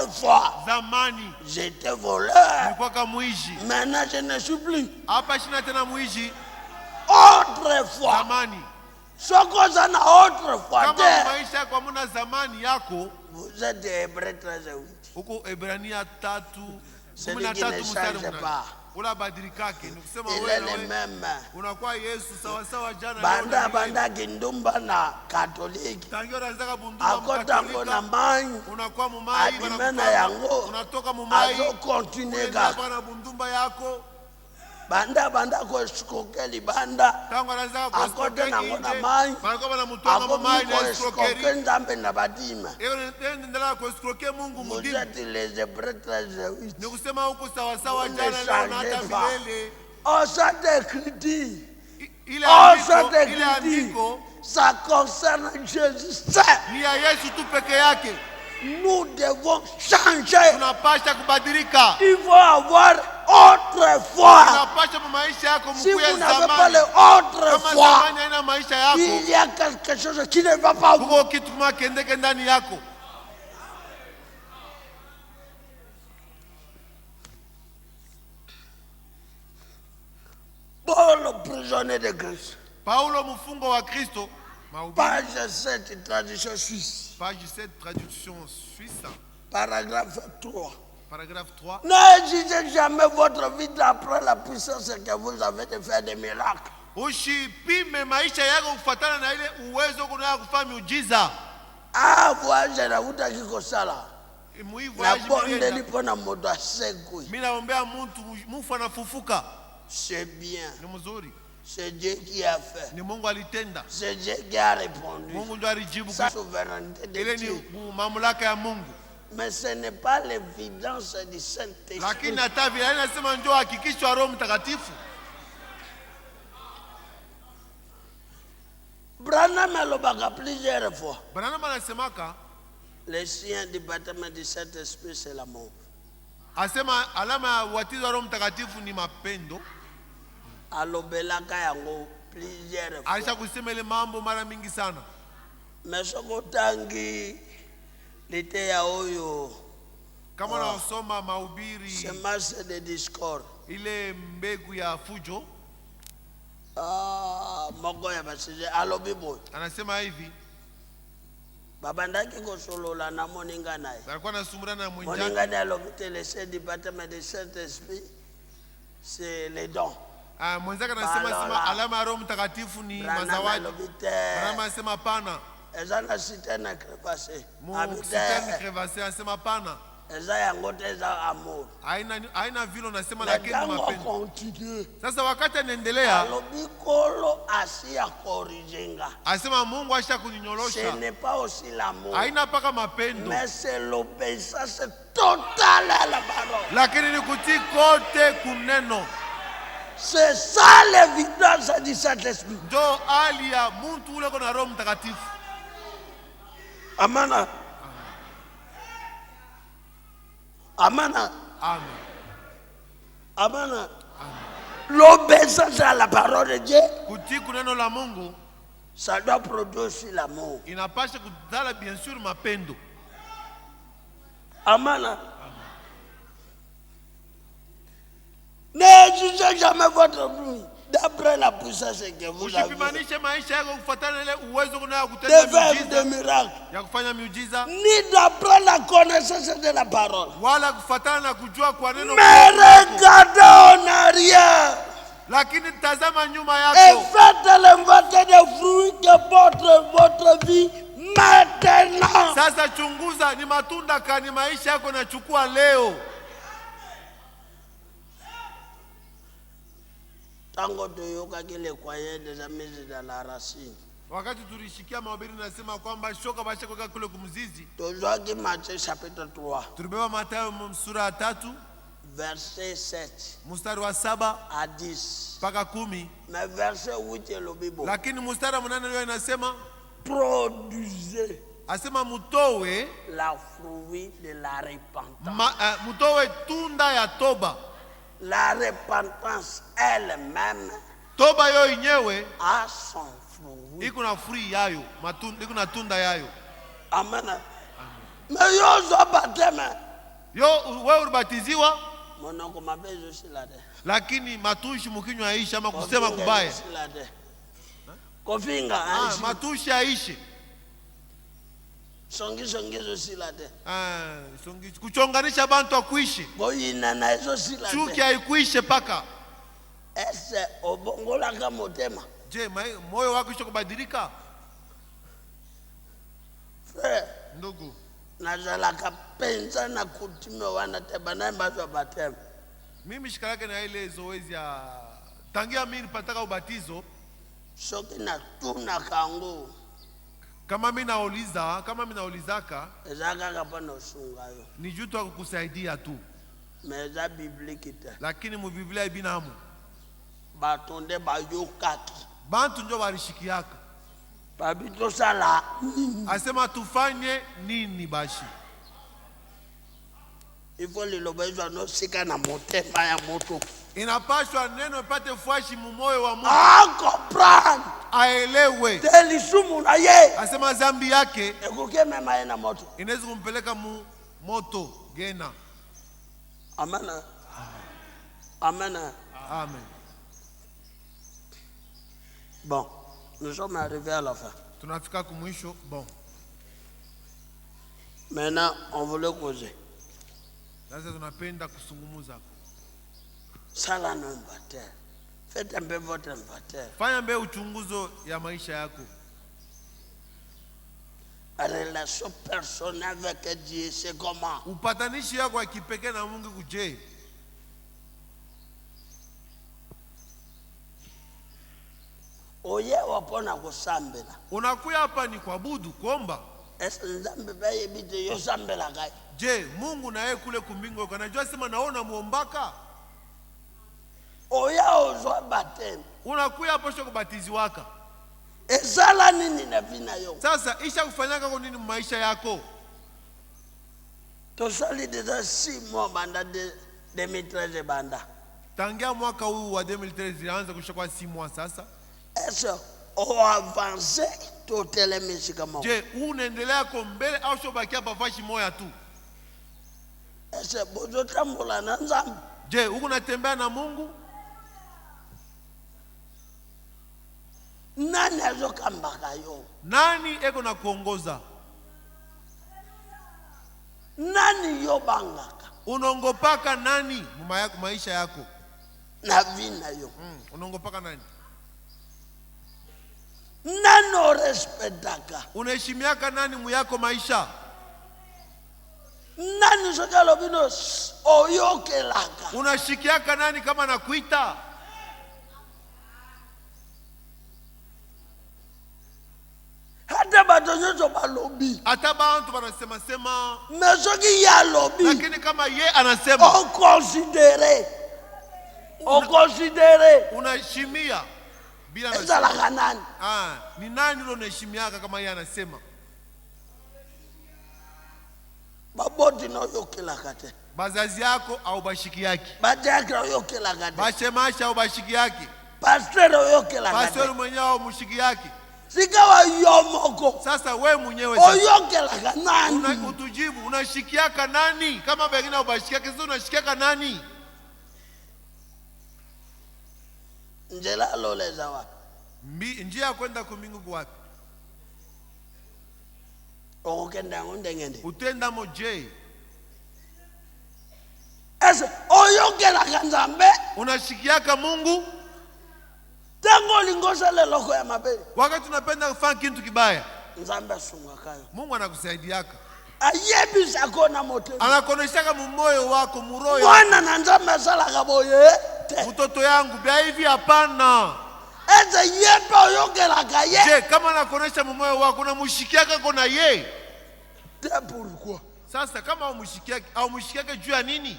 Autrefois, zamani j'étais voleur. nilikuwa kama mwizi. Maintenant, je ne suis plus. Hapa sina tena mwizi. Autrefois. Zamani. Sokoza na autrefois. Kama maisha yako hamna zamani yako. Vous êtes Hébreux 13:8. Huko Ebrania 3:13 mstari pas. Ula badilikake ni kusema wewe unakuwa Yesu sawa sawa jana banda kindumba na Katoliki. Tangia unaanza bunduma Akota na mai. Unakuwa mumai yango. Unatoka mumai. Azo continue ga. Bana bundumba yako. Banda ko skokeli banda. Tangu anaanza kwa skokeli na mai. Bana bana mutoma mumai na skokeli. Ndambe na badima. Ndio kwa skokeli Mungu mudimu. Les Hébreux 13:8. Ni kusema huko sawa sawa jana leo na hata milele. Ça écrit. Ile andiko ça concerne Jésus. Ni ya Yesu tu peke yake. Nous devons changer. Tunapaswa kubadilika. Il faut avoir autrefois. Tunapaswa maisha yako mkuu ya zamani. Si vous n'avez pas le autrefois, kama zamani maisha yako, il y a quelque chose qui ne va pas. Kuko kitu kama kendeke ndani yako. Paul, prisonnier de Christ. Paulo mfungo wa Kristo. Page 7, traduction suisse. Page 7, traduction suisse. Paragraphe 3. Paragraphe 3. N'exigez jamais votre vie d'après la puissance que vous avez de faire des miracles. Usipime maisha yako kufuatana na ile uwezo unayo kufanya miujiza. Voyage na utaki kosala. Na bonde lipo na moto asekwe. Mimi naombea mtu mufu anafufuka. C'est bien. Ni mzuri. C'est Dieu qui a fait. Ni Mungu alitenda. C'est Dieu qui a répondu. Mungu ndiye alijibu. Sa souveraineté de Dieu. Ile ni mamlaka ya Mungu. Mais ce n'est pas l'évidence du Saint-Esprit. Lakini hata vile anasema njoo hakikisho wa Roho Mtakatifu. Branham alobaka plusieurs fois. Branham anasemaka les signes du baptême du Saint-Esprit c'est l'amour. Asema alama ya ubatizo wa Roho Mtakatifu ni mapendo. Alobelaka yango plusieurs fois. Aisha kusema ile mambo mara mingi sana. Mesoko tangi lite ya oyo. Kama unasoma mahubiri semence de discord. Ile mbegu ya fujo. Moko ya basije alobibo. Anasema hivi. Babandaki kosolola na moninga naye. Alikuwa anasumurana na mwenzake. Moninga naye alobite le saint du baptême du Saint-Esprit c'est les dons. Mwenzake anasema alama ya Roho Mtakatifu ni mazawadi. Branham anasema pana. Ezana sitana crevasse. Sitana crevasse anasema pana. Eza yangote eza amour. Haina vile unasema lakini mapendo. Sasa wakati anaendelea alobikolo asia korijenga. Anasema Mungu asha kuninyorosha. Ce n'est pas aussi l'amour. Haina paka mapendo. Mais c'est l'obéissance totale à la parole. Lakini ni kutii kote kuneno. C'est ça l'évidence du Saint-Esprit. Ndio hali ya mtu ule kuna Roho Mtakatifu. Amana. Amana. Amen. Amana. L'obéissance à la parole de Dieu. Kutii kuneno la Mungu. Ça doit produire aussi l'amour. Inapasha kuzala bien sûr mapendo. Amana. N'exigez jamais votre vie d'après la puissance que vous avez. Usipimanishe maisha yako kufuatana ile uwezo unayo kutenda miujiza. Ya kufanya miujiza. Ni d'après la connaissance de la parole. Wala kufuatana na kujua kwa neno. Mais regardez en arrière. Lakini tazama nyuma yako. Et faites l'inventaire des fruits que porte votre vie maintenant. Sasa chunguza ni matunda kani maisha yako nachukua leo. Tango toyoka kile kwaye des amis de la racine. Wakati tulishikia mahubiri nasema kwamba shoka basha kwa kule kumzizi. Tozwaki Matthieu chapitre 3. Tulibeba Mathayo sura 3 verset 7. Mstari wa 7 à 10. mpaka 10. Mais verset 8 le Bible. Lakini mstari wa 8 leo inasema produisez. Asema mutowe la fruit de la repentance. Mutowe tunda ya toba. La repentance elle-même toba yo yenyewe a son fruit. Iko na fruit yayo, matunda iko na tunda yayo. Amen. Mais yo zo baptême. wewe ulibatiziwa monoko mabezo silate lakini matushi mkinywa aishi ama kusema kubaya kofinga aishi matushi aishi songizo silate kuchonganisha bantu akuishi boyina na hizo silate chuki haikuishe paka ese obongola kama motema. Je, moyo wako usha kubadilika? Ndugu, nazala kapenza na kutime wana teba na mbazo batema. Mimi shikalake na ile zoezi ya tangia mimi nipataka ubatizo soki na tuna kangu kama mimi naulizaka ezaka kapana usungayo ni jutu wa kukusaidia tu meza biblikite lakini mu Biblia ibinamu batonde bayokaki bantu njo barishikiaka babito sala asema tufanye nini bashi ifo lilobezo no sika na motema ya moto inapashwa neno ipate fuashi mumoyo wa Mungu comprend aelewe telisumu na ye asema zambi yake ekukeme maye na moto inaweza kumpeleka mu moto gena. Amen. Amen. Amen. Bon, nous sommes arrivés à la fin. Tunafika kumwisho. Bon. Maintenant, on voulait causer. Sasa tunapenda kusungumuza. Sala no inventaire. Faites un peu votre inventaire. Fanya mbe uchunguzo ya maisha yako. La relation personnelle avec Dieu, c'est comment? Upatanishi yako ya kipekee na Mungu kuje. Oye wapona kusambela. Unakuya hapa ni kuabudu, kuomba. Nzambe baye bide yo sambela kai. Je, Mungu na yeye kule kumbingo kanajua sema naona muombaka? Oya ozwa batem. Unakuya hapo sio kubatizi waka. Ezala nini na vina yo? Sasa isha kufanyaka kwa nini maisha yako? Tosali deja 6 mois banda de 2013 banda. Tangia mwaka huu wa 2013 ilianza kushakwa 6 mois sasa. Est-ce on avance totelemisi kama? Je, unaendelea kwa mbele au sio baki hapa fashi moja tu? Est-ce bozo tambula na Nzambe? Je, uko unatembea na Mungu? Nani azokambaka yo? Nani eko na kuongoza? Nani yo bangaka? Unaongopaka nani maisha yako? Na vina yo. Unaongopaka nani? Nano respectaka? Unaheshimiaka nani muyako maisha? Nani sokalo bino oyokelaka? Unashikiaka nani kama nakuita? Hata batonyozo balobi. Hata bantu banasema sema. Mesoki ya lobi. Lakini kama ye anasema. On considere. Unaheshimia. Bila ezalaka nani? Ni nani ule unaheshimiaka kama yeye anasema? Baboti na yokelaka te. Bazazi yako au bashiki yake? Badaka yokelaka te. Bashemasha au bashiki yake? Pastor yokelaka te. Pastor mwenyewe au mshiki yake? Sikawa yomoko. Sasa wewe mwenyewe sasa. Oyokelaka nani? Utujibu, unashikiaka nani? Kama bengine au bashiki yake, sasa unashikiaka nani? Njela loleza wapi? Njia kwenda kumbingu wapi? Okenda ngondengende. Utenda moje. Ese oyokelaka Nzambe? Unashikiaka Mungu? Tango lingosa leloko ya mabele. Wakati unapenda kufanya kitu kibaya, Nzambe asungakayo. Mungu anakusaidiaka. Ayebisa kona moto. Anakoneshaka mumoyo wako, muroyo. Mwana na Nzambe sala kaboye. Mtoto yangu bia hivi hapana. Eze yepa oyokelaka ye. Je, kama anakonesha mumoyo wako unamshikiaka kona ye? Te pourquoi? Sasa kama umshikiake au mshikiake juu ya nini?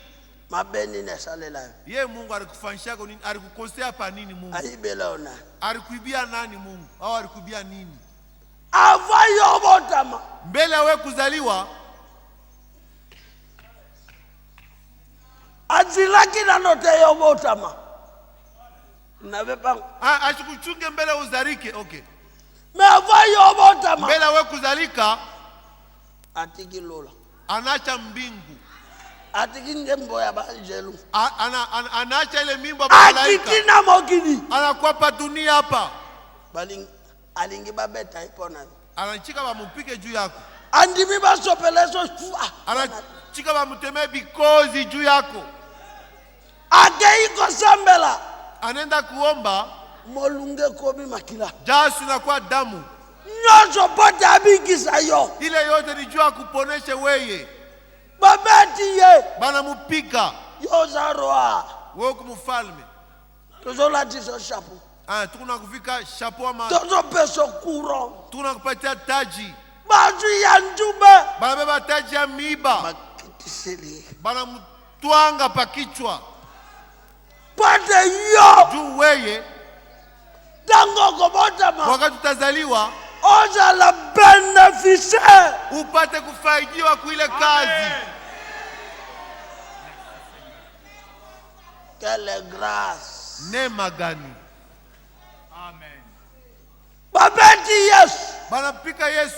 Mabeni ne salela. Ye Mungu alikufanyishaka nini? Alikukosea pa nini Mungu? Aibela ona. Alikuibia nani Mungu? Au alikubia nini? Avayo botama. Mbele wewe kuzaliwa azilaki na note yo botama. Nabepa. Ashikuchunge mbele uzalike, okay. Me avayo botama. Mbele wewe kuzalika atiki lola. anacha mbingu. atikingembo ya banjelu anaacha ile mimba malaika akitina mokili anakuwa pa dunia hapa bali alingi babeta ipona anachika bamupike juu yako andimi basopeleso anachika bamuteme bikozi juu yako ageiko sambela anenda kuomba molunge komi makila jasu inakuwa damu nyoso pote abikisa yo ile yote ni juu ya kuponeshe weye babeti ye bana mupika yozaroa wewe kumufalme tozolatiso shapu tukuna kufika shapo ama tozo peso kuro tukuna kupatia taji bazu ya njube bana beba taji ya miiba makitiseli bana mtwanga pa kichwa pote yo juu weye tango kobotama wakati utazaliwa oza la benefice upate kufaidiwa kuile kazi. Quelle grâce. Neema gani. Amen. Babeti Yesu banapika Yesu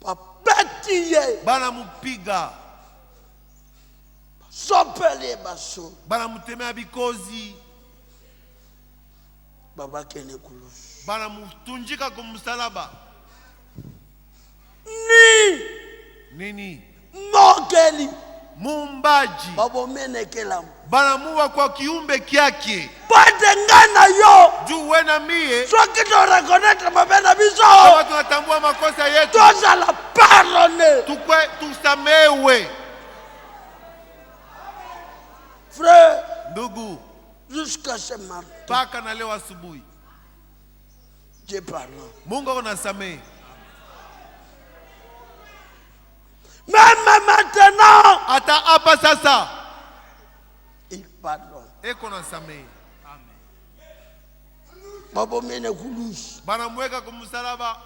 babeti ye banamupiga sopele baso banamutemea bikozi baba kene kulusu banamutunjika kumsalaba nini mokeli mumbaji babo menekela banamuwa kwa kiumbe kyake patengana yo juu wena mie sokito rekoneta mabena biso kama tunatambua makosa yetu toza la pardonne tusamewe frère ndugu jusqu'à ce matin paka na leo asubuhi je pardonne Mungu anasamehe même maintenant hata hapa sasa il pardonne eko nasamehe babo mene kulusu banamweka kumsalaba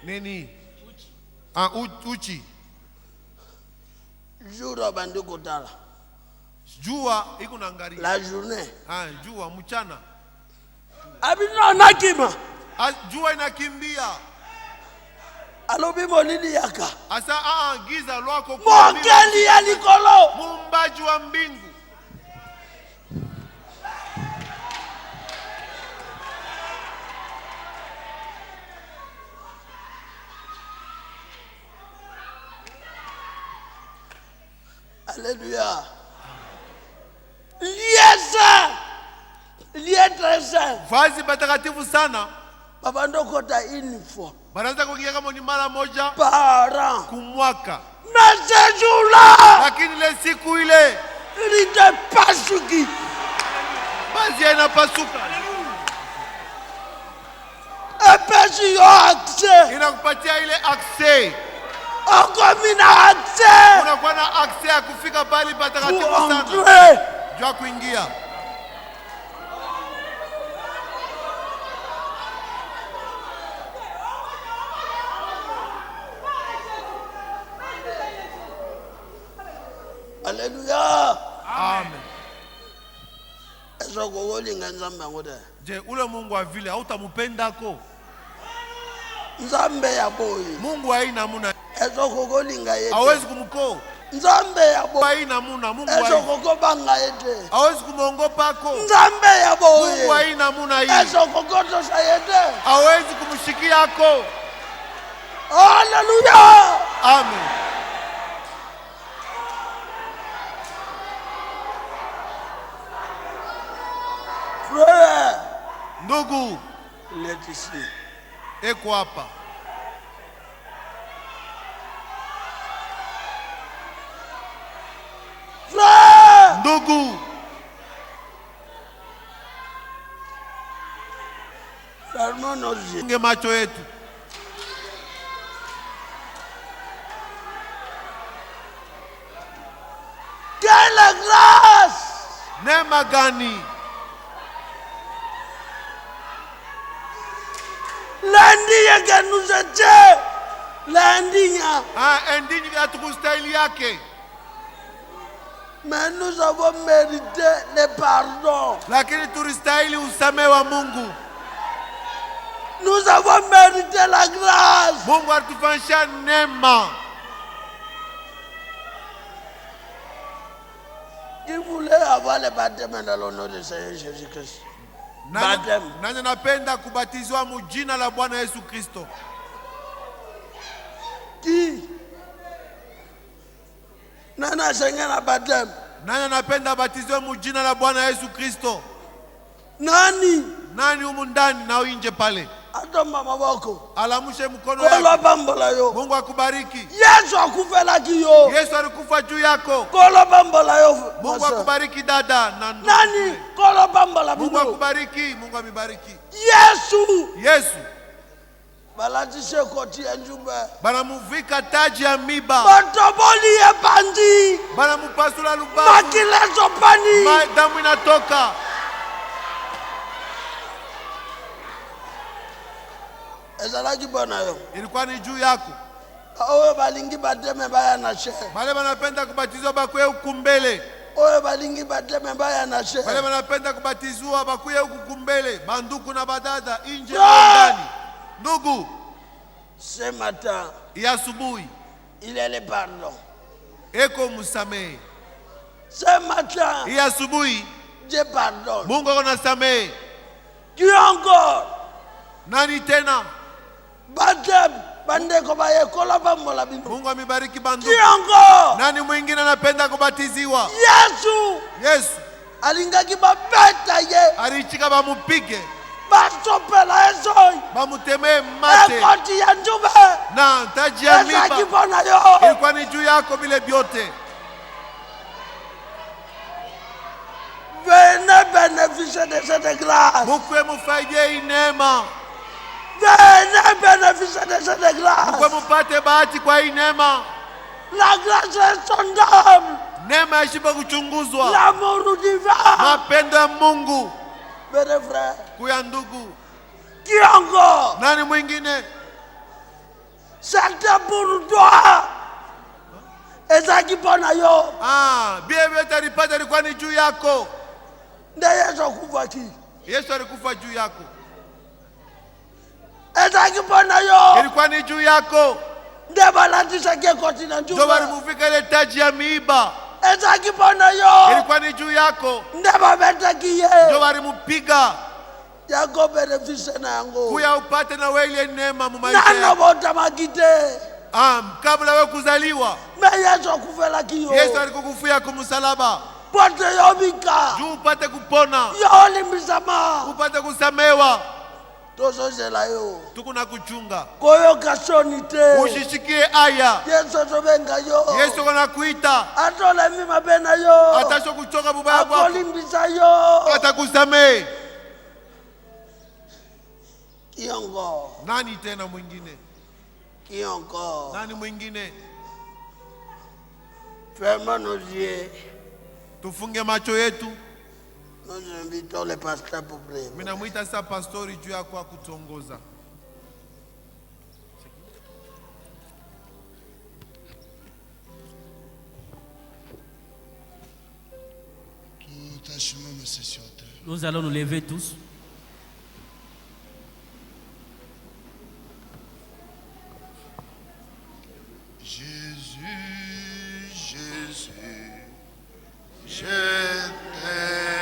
nini uchi jour bandiko tala jua iko naangalia la journée jua mchana abino nakima jua inakimbia alobi molili yaka asa giza lwako mokeli ya likolo mumbaji wa mbingu Alléluia. Liye vazi batakatifu sana babandokota info banaanza kuingia kama ni mara moja para kumwaka mesejula lakini ile siku ile lite pasuki vazi inapasuka epesi yo akse inakupatia ile access okomina akse unakuwa na access ya kufika pale patakatifu sana jua kuingia Alléluia. Amen. Eso kokolinga nzambe ngode. Je, ule Mungu wa vile hautamupendako? Nzambe ya boy. Mungu haina muna. Eso kokolinga yete. Hawezi kumko. Nzambe ya boy. Haina muna Mungu haina. Eso haina. kokobanga yete. Hawezi kumongopako. Nzambe ya boy. Mungu haina muna hii. Eso kokoto sa yete. Hawezi kumshikiako. Hallelujah. Amen. Frère, ndugu, let us see. Eko hapa. Frère, ndugu, fermons nos yeux. funge macho yetu. Quelle grâce! Neema gani? L'indigne que nous étions, l'indigne. Indigne hatukustahili yake. Mais nous avons mérité le pardon. Lakini tulistahili usamehe wa Mungu. Nous avons mérité la grâce. Mungu alitufanyisha neema. Qui voulait avoir le baptême dans le nom de Seigneur Jésus-Christ? Baptême. Nani anapenda kubatizwa mujina la Bwana Yesu Kristo? Qui? Nani asenge na baptême? Nani anapenda batizwe mujina la Bwana Yesu Kristo? Nani? Nani humu ndani na nje pale? Atomba maboko. Alamushe mkono Kola yako. bambola yo. Mungu akubariki. Yesu akufela kiyo. Yesu alikufa juu yako. Kola bambola yo. Mungu akubariki dada na ndugu. Nani? Kola bambola Mungu bibi. akubariki. Mungu amibariki. Yesu. Yesu. Balatishe koti ya njumbe. Banamuvika taji ya miba. Batoboli ya bandi. Banamupasula lubavu. Makilezo pani. Damu inatoka. Ezalaki bona yo. Ilikuwa ni juu yako. Oyo balingi bateme baya na she. Wale wanapenda kubatizwa bakuye huku mbele. Oyo balingi bateme baya na she. Wale wanapenda kubatizwa bakuye huku mbele. Banduku na badada nje na ndani. Ndugu, ce matin, ya asubuhi il est le pardon. eko musamehe. Ce matin, Ya asubuhi Dieu pardonne. Mungu anasamehe. Qui encore? Nani tena? Baptême, bandeko baye kola bambola bino. Mungu amebariki banduku. Qui encore? Nani mwingine anapenda kubatiziwa? Yesu. Yesu Alingaki babeta ye. alichika bamupige, Basopela ezoi. bamutemee mate Ekoti ya njumbe. na taji ya Ezaki miba. bona yo. Ilikuwa ni juu yako vile vyote. Venez bénéficier de cette grâce. Mukwe mufaidie hii neema. Venez bénéficier de cette grâce. Mukwe mupate bahati kwa hii neema. La grâce est sondable. Neema yashiba kuchunguzwa. L'amour divin. Mapendo ya Mungu. Mes frères. Kuya ndugu. Qui encore? Nani mwingine? C'était pour toi. Ezaki bona yo. Bie vyote alipata ilikuwa ni juu yako. Nde Yesu akufa ki. Yesu alikufa juu yako. Ezaki bona yo. Ilikuwa ni juu yako. Nde balatisha ke koti na njumbe. Ndio walimuvika ile taji ya miiba. Ezaki bona yo. Ilikuwa ni juu yako. Nde babeta kiye. Ndio walimupiga. Yako benefice na yango. Kuya upate na wewe ile neema mu maisha Nano yako. bota makite. Kabla wewe kuzaliwa, Me Yesu akufela kiyo. Yesu alikukufia kumsalaba. Pote yo bika. Juu upate kupona. Yo limbisama. Upate kusamewa. Tozo zela yo. Tukuna kuchunga. Koyo kasoni te. Ushishikie aya. Yesu tobenga yo. Yesu anakuita. Atole mima bena yo. Atasho kuchoka bubaya bwako. Akolimbisa yo. Atakusamehe. Kiongo. Nani tena mwingine? Kiongo. Nani mwingine? Ferme nos yeux. Tufunge macho yetu. Nous invitons le pasteur pour prier. Mimi namuita sasa pastori juu yako akutongoza. Nous allons nous lever tous. Jésus, Jésus, je t'aime.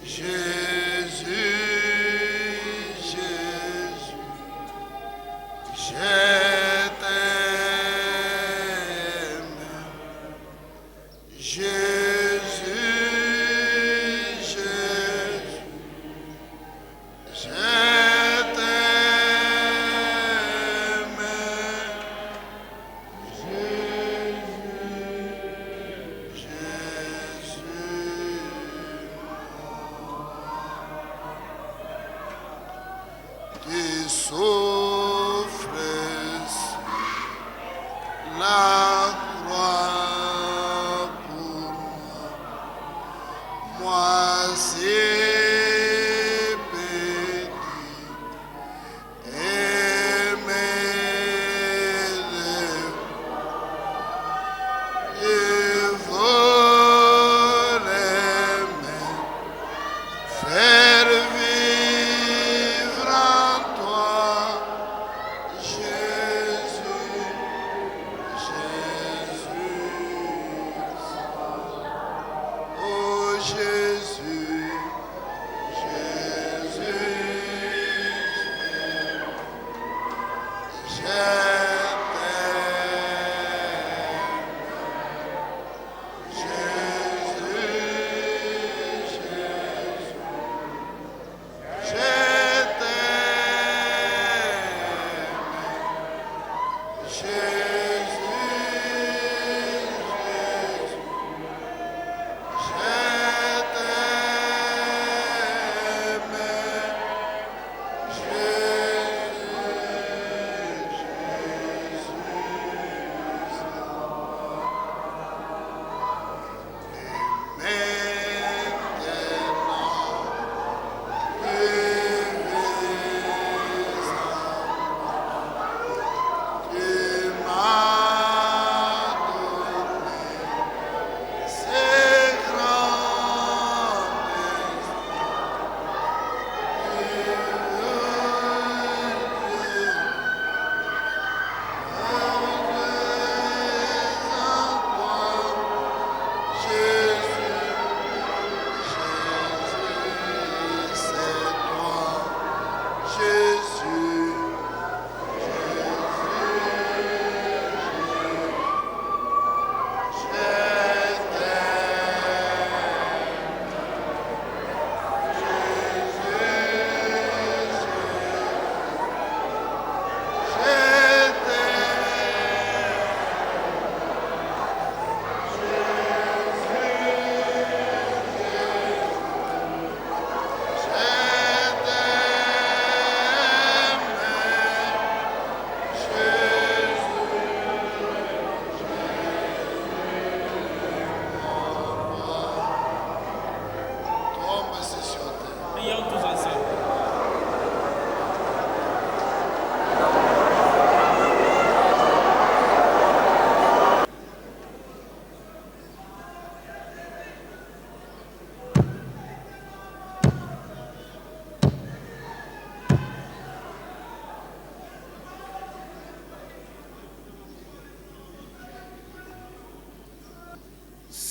Jésus, Jésus, je t'aime. Jésus, Jésus, je souffres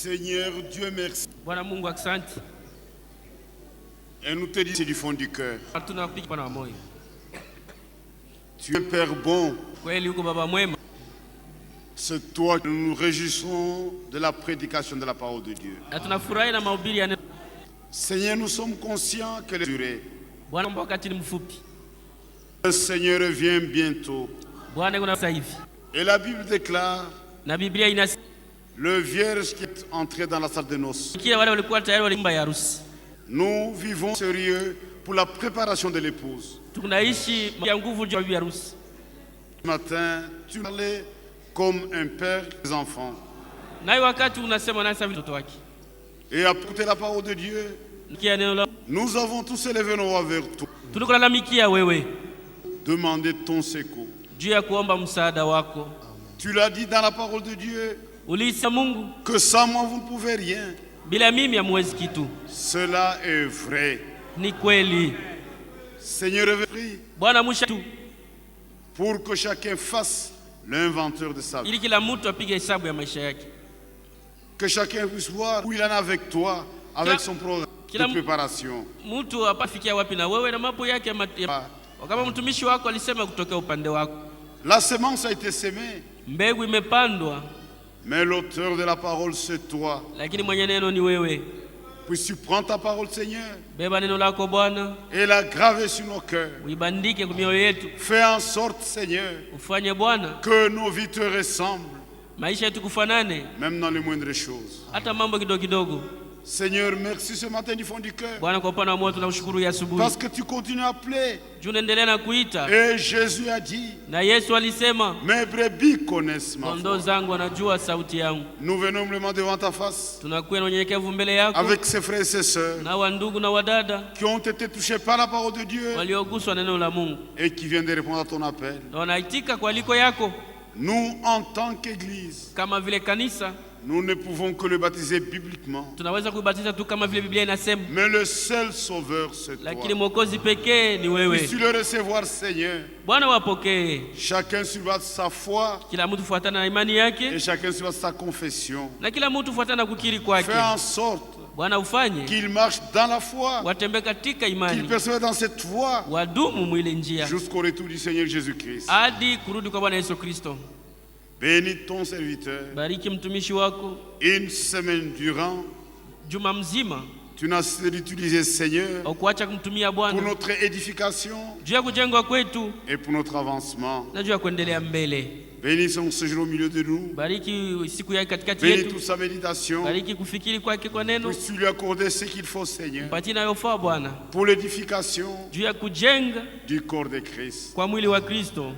Seigneur Dieu, merci. Bwana Mungu asante. Et nous te disons du fond du cœur. Tunakupigia Bwana moyo. Tu es Père bon. Kweli uko baba mwema. C'est toi que nous nous réjouissons de la prédication de la parole de Dieu. Na tunafurahi na mahubiri ya neno. Seigneur, nous sommes conscients que les durées. Bwana wakati ni mfupi. Le Seigneur revient bientôt. Bwana kuna sasa hivi. Et la Bible déclare, Na Biblia inasema le vierge qui est entré dans la salle de noces. kila wale walikuwa tayari walimba ya harusi. Nous vivons sérieux pour la préparation de l'épouse. Tunaishi ya nguvu juu ya bibi harusi. Ce matin, tu parlais comme un père des enfants. Na wakati unasema nasa mtoto wake. Et à écouter la parole de Dieu, Nikia neno la nous avons tous élevé nos voix vers toi. tunakulalamikia wewe Demander ton secours. juu ya kuomba msaada wako. Tu l'as dit dans la parole de Dieu, Ulisema Mungu, que sans moi vous ne pouvez rien. bila mimi hamwezi kitu. Cela est vrai. Ni kweli. Seigneur, je prie Bwana musha tu pour que chacun fasse l'inventeur de sa vie. ili kila mtu apige hesabu ya maisha yake. Que chacun puisse voir où il en est avec toi, avec Kila- son programme kila- de préparation. Mtu apafikia wapi na wewe na mambo yake kama mtumishi wako alisema kutokea upande wako. La semence a été sémée, Mbegu imepandwa, mais l'auteur de la parole, c'est toi. lakini mwenye neno ni wewe. Puisses-tu prendre ta parole, Seigneur, Beba neno lako Bwana, et la graver sur nos cœurs. uibandike kwa mioyo yetu. Fais en sorte, Seigneur, Ufanye Bwana que nos vies te ressemblent, maisha yetu kufanane, même dans les moindres choses. hata mambo kidogo kidogo. Seigneur, merci ce matin du fond du cœur. Bwana, kwa upande wa moyo tunaushukuru ya asubuhi. Parce que tu continues à appeler. Juu unaendelea na kuita, Et Jésus a dit, na Yesu alisema, mes brebis connaissent ma kondoo voix. zangu wanajua sauti yangu. Nous venons humblement devant ta face, Tunakuwa na unyenyekevu mbele yako, avec ses frères et ses sœurs, na wandugu na wadada qui ont été touchés par la parole de Dieu walioguswa na neno la Mungu et qui viennent de répondre à ton appel. na wanaitika kwa aliko yako. Nous, en tant qu'Église, Kama vile kanisa nous ne pouvons que le baptiser bibliquement. tunaweza kuibatiza tu kama vile Biblia inasema, Mais le seul sauveur, c'est lakini toi. mwokozi pekee ni wewe. Puisses-tu le recevoir, Seigneur. Bwana, wapokee Chacun suivra sa foi kila mtu fuatana na imani et yake, chacun suivra sa confession. na kila mtu fuatana na kukiri kwake. Fais en sorte Bwana, ufanye qu'il marche dans la foi, watembee katika qu'il imani, persévère dans cette voie wadumu mwile njia jusqu'au retour du Seigneur Jésus-Christ. hadi kurudi kwa Bwana Yesu Kristo. Bénis ton serviteur. Bariki mtumishi wako Une semaine durant, juma mzima, tu n'as cessé d'utiliser, Seigneur, au kuacha kumtumia pour Bwana notre édification juu ya kujengwa kwetu et pour notre avancement. na juu ya kuendelea mbele. Bénis son séjour au milieu de nous. Bariki siku yake katikati Bénis yetu, toute sa méditation. bariki kufikiri kwake kwa neno, Puisses-tu lui accorder ce qu'il faut, Seigneur, mpatie nayofaa Bwana pour l'édification juu ya kujenga du corps de Christ. kwa mwili wa Kristo.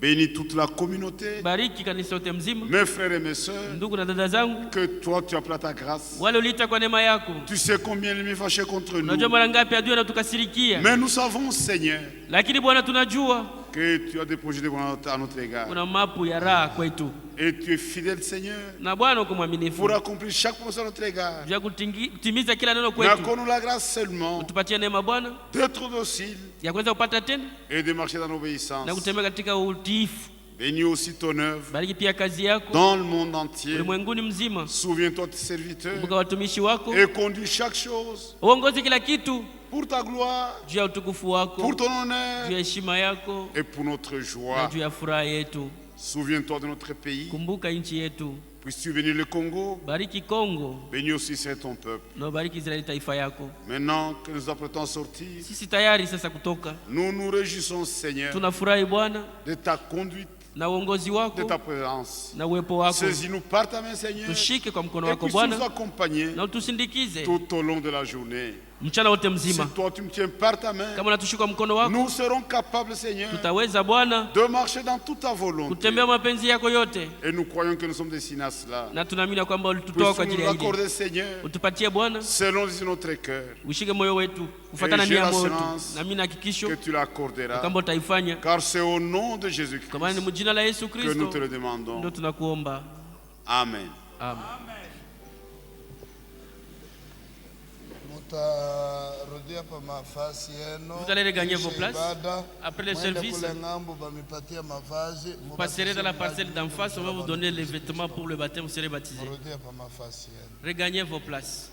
Bénis toute la communauté, Bariki kanisa yote mzima, mes frères et mes sœurs, ndugu na dada zangu, que toi tu appelles à ta grâce. wale uliita kwa neema yako. Tu sais combien l'ennemi est fâché contre nous. Unajua mara ngapi adui anatukasirikia, Mais nous savons, Seigneur, lakini Bwana tunajua que tu as des projets de bonheur à notre égard. kuna mapu ya raha kwetu, Et tu es fidèle, Seigneur, na Bwana uko mwaminifu pour accomplir chaque promesse à notre égard. juu ya kutimiza kila neno Mais kwetu. accorde-nous la grâce seulement Utupatie neema Bwana d'être docile ya kuweza kupata tena et de marcher dans na l'obéissance. kutembea katika utiifu. Bénis aussi ton œuvre Bariki pia kazi yako dans le monde entier. ulimwenguni mzima. Souviens-toi de tes serviteurs Kumbuka watumishi wako, et conduis chaque chose uongoze kila kitu pour ta gloire, juu ya utukufu pour wako, ton juu ya honneur heshima yako et pour notre na joie. juu ya furaha yetu. Souviens-toi de notre pays. Kumbuka nchi yetu, Puisses-tu bénir le Congo. bariki Kongo Bénis aussi c'est ton peuple. na bariki Israeli taifa yako. Maintenant que nous apprêtons à sortir, Sisi tayari sasa kutoka, nous nous réjouissons, Seigneur, tunafurahi Bwana de ta conduite, na uongozi de wako ta présence. na uwepo wako. Saisis-nous par ta main, Seigneur, Tushike kwa mkono et wako puisses-tu nous Bwana accompagner na utusindikize tout au long de la journée. mchana wote Si mzima. toi tu me tiens par ta main, Kama unatushika mkono wako, nous serons capables, Seigneur, tutaweza Bwana de marcher dans toute ta volonté. kutembea mapenzi yako yote, Et nous croyons que nous sommes destinés à cela. na tunaamini kwamba ulitutoa kwa Puisses-tu ajili nous ya hili. l'accorder, Seigneur, Utupatie Bwana, selon notre cœur, ushike moyo wetu kufuatana Et j'ai nia ya moyo wetu, l'assurance na mimi na hakikisho que tu l'accorderas. kwamba utaifanya, Car c'est au nom de kwa Jésus-Christ maana ni jina la Yesu que nous Kristo te le demandons. ndio tunakuomba. Amen. Amen. Vous allez regagner vos places. Après le service, vous passerez dans la parcelle d'en face. On va vous donner les vêtements pour le baptême. Vous serez baptisés. Regagnez vos places.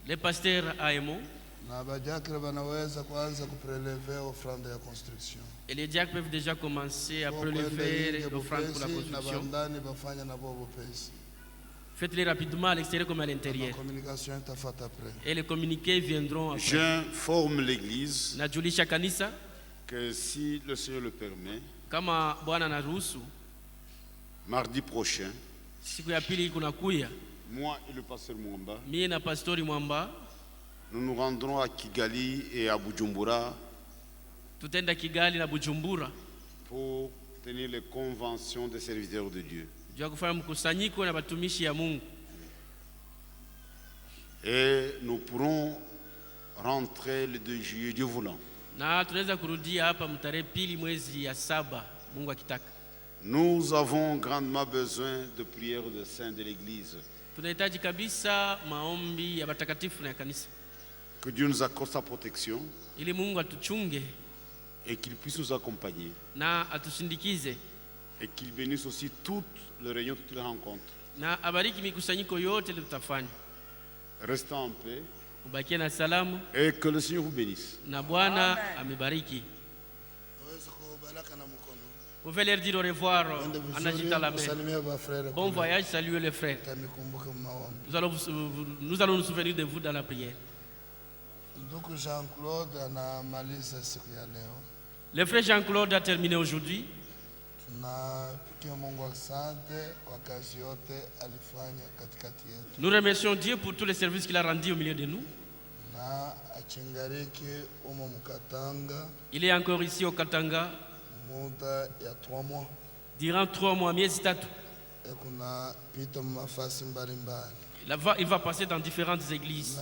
Les pasteurs à Emo et les diacres peuvent déjà commencer à prélever l'offrande pour la construction. Faites-les rapidement à l'extérieur comme à l'intérieur. Et les communiqués viendront après. J'informe l'Église Najulisha kanisa que si le Seigneur le permet, kama Bwana anaruhusu, mardi prochain, siku ya pili kunakuya, moi et le pasteur Mwamba, mie na pastori Mwamba, nous nous rendrons à Kigali et à Bujumbura tutenda Kigali na Bujumbura pour tenir les conventions des serviteurs de Dieu. juu kufanya mkusanyiko na batumishi ya Mungu. Et nous pourrons rentrer le 2 juillet, Dieu voulant. Na tunaweza kurudia hapa mtarehe pili mwezi ya 7 Mungu akitaka. Nous avons grandement besoin de prières de saints de l'Église. Tunahitaji kabisa maombi ya watakatifu na ya kanisa. Que Dieu nous accorde sa protection Ili Mungu atuchunge et qu'il puisse nous accompagner. na atusindikize Et qu'il bénisse aussi toutes les réunions, toutes les rencontres. na abariki mikusanyiko yote ile tutafanya. Restez en paix Ubakie na salamu et que le Seigneur vous bénisse. na Bwana amebariki. Vous pouvez leur dire au revoir en agitant la main. Bon voyage, saluez les frères. Nous allons nous souvenir de vous dans la prière. Le frère Jean-Claude a terminé aujourd'hui. Nous remercions Dieu pour tous les services qu'il a rendus au milieu de nous. Il est encore ici au Katanga durant 3 mois, miezi 3. Il va passer dans différentes églises.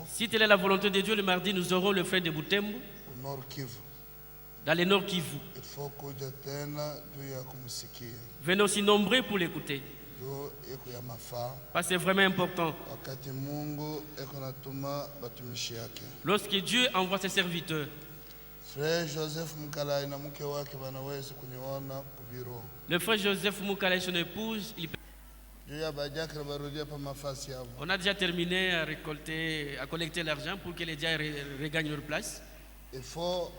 Si telle est la volonté de Dieu, le mardi, nous aurons le frère de Butembo dans le Nord Kivu. Venez aussi nombreux pour l'écouter. Parce que c'est vraiment important. Lorsque Dieu envoie ses serviteurs, le frère Joseph Mukala et son épouse, on a déjà terminé à collecter l'argent pour que les diacres regagnent leur place. Il faut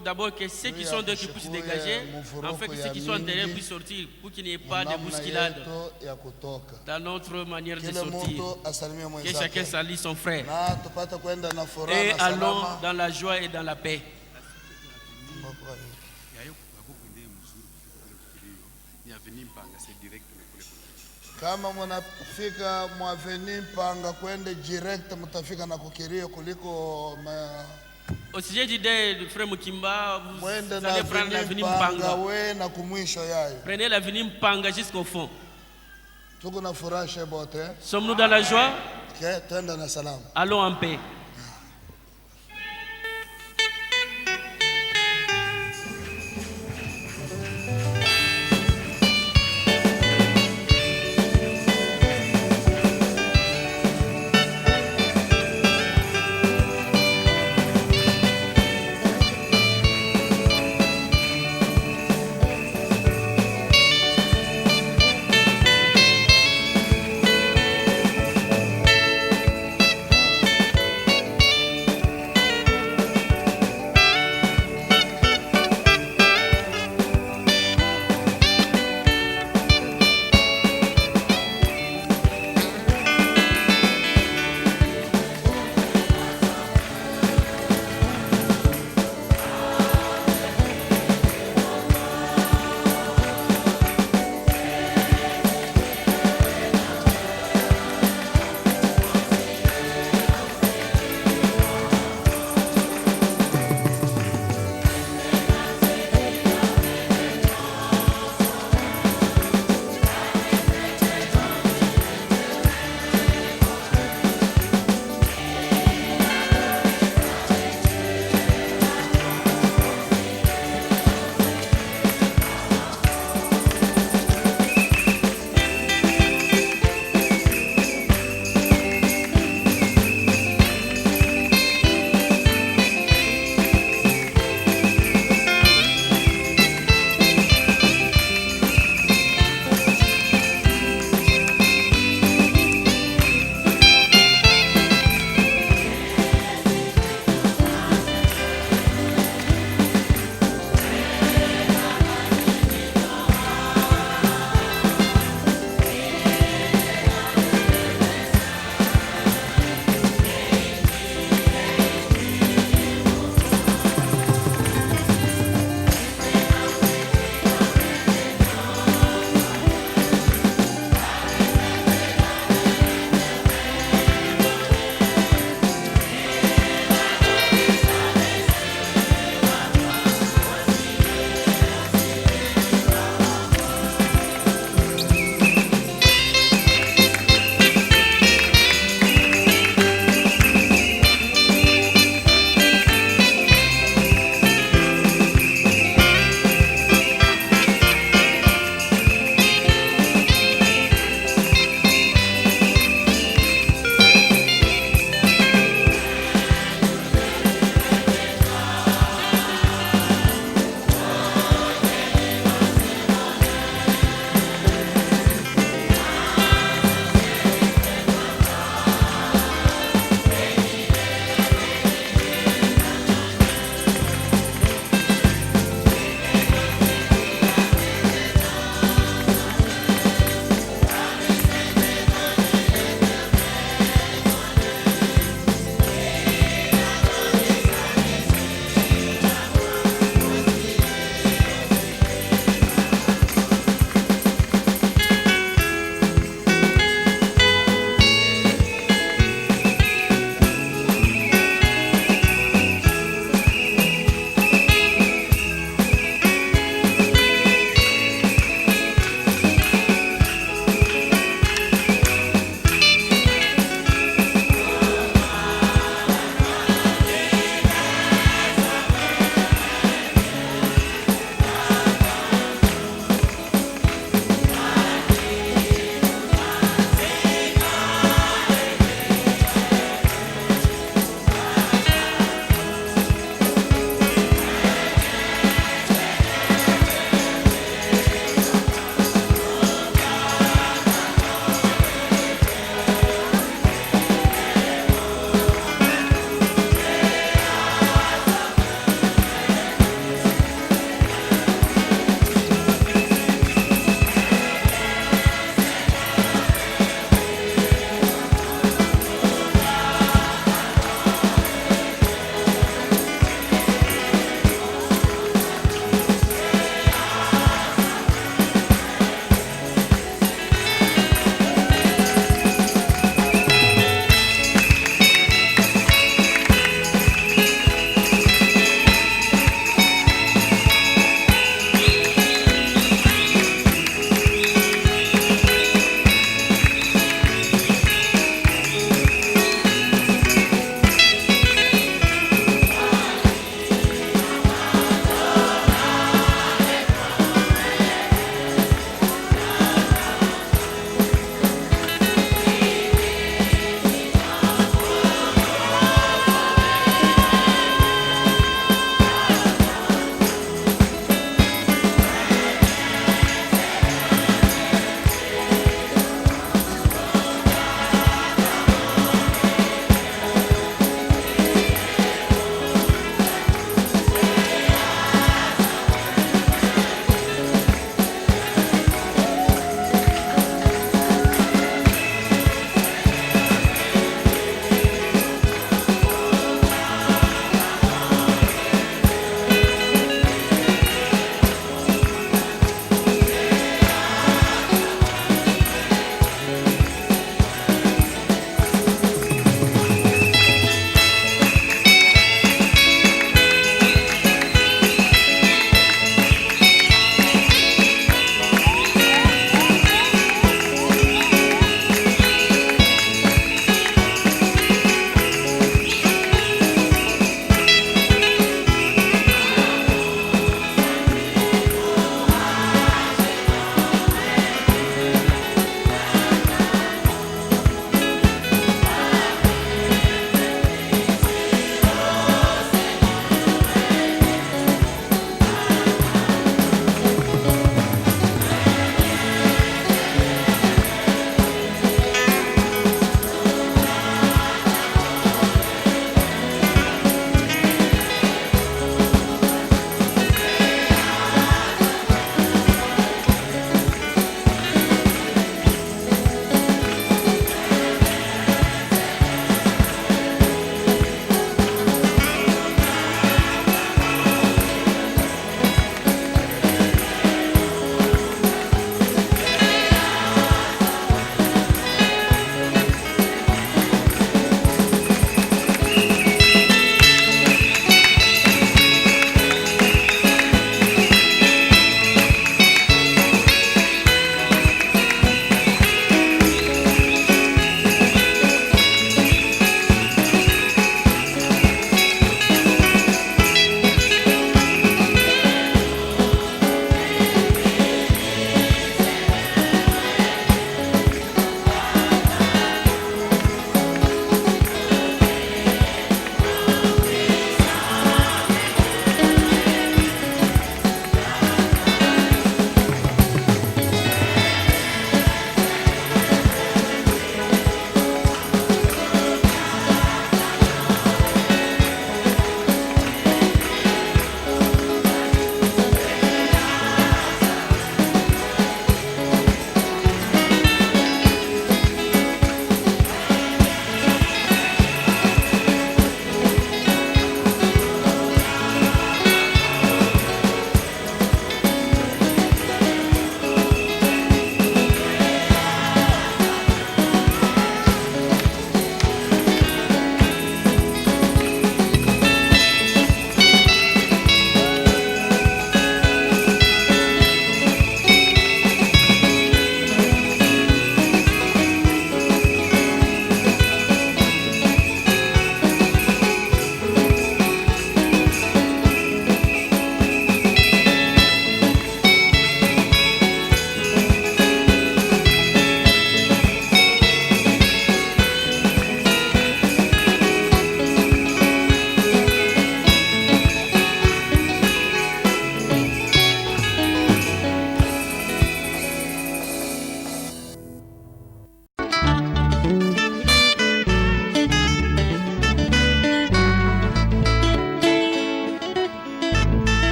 d'abord que ceux qui sont dehors puissent dégager, afin que ceux qui sont en derrière puissent sortir, pour qu'il n'y ait pas de bousculade dans notre manière de sortir. Que chacun salue son frère. Et allons dans la joie et dans la paix. Kama mnafika mwaveni Mpanga kwende direct mtafika na kukirio kuliko au sujet d'idée de frère Mukimba, vous allez prendre l'avenue Mpanga na kumwisho yayo. Prenez l'avenue Mpanga jusqu'au fond. Tuko na furaha bote. Sommes-nous dans la joie? Tenda na salamu. Allons en paix.